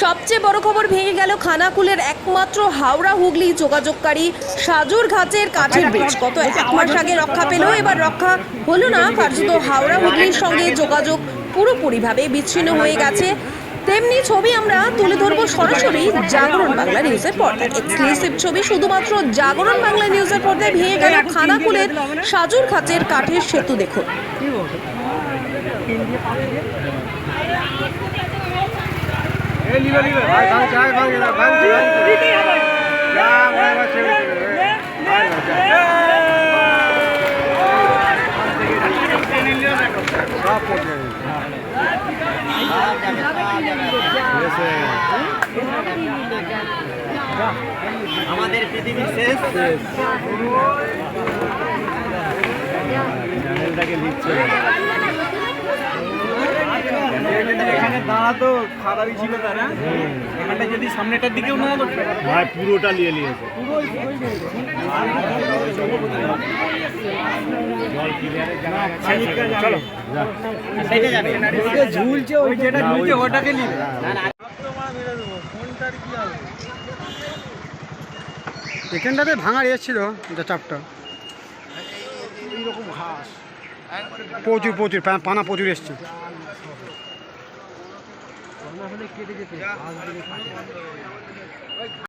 সবচেয়ে বড় খবর, ভেঙে গেল খানাকুলের একমাত্র হাওড়া হুগলি যোগাযোগকারী সাজুর ঘাটের কাঠের ব্রিজ। গত 1 মাস আগে রক্ষা পেল, এবার রক্ষা হলো না। কার্যত হাওড়া হুগলির সঙ্গে যোগাযোগ পুরোপুরিভাবে বিচ্ছিন্ন হয়ে গেছে। তেমনি ছবি আমরা তুলে ধরবো সরাসরি জাগরণ বাংলা নিউজের পর্দায়। এক্সক্লুসিভ ছবি শুধুমাত্র জাগরণ বাংলা নিউজের পর্দায়। ভেঙে গেল খানাকুলের সাজুর ঘাটের কাঠের সেতু। দেখুন, আমাদের পৃথিবীর শেষ এখানে দাঁড়াতো খারাপই ছিল তারা। এখানটা যদি সামনেটার দিকেও না পুরোটা নিয়ে নিয়েছে। ঝুলছে ওই যেটা ঝুলছে ওটাকে নিয়ে এখানটাতে ভাঙার এসেছিল চাপটা, প্রচুর প্রচুর পানা প্রচুর এসছে।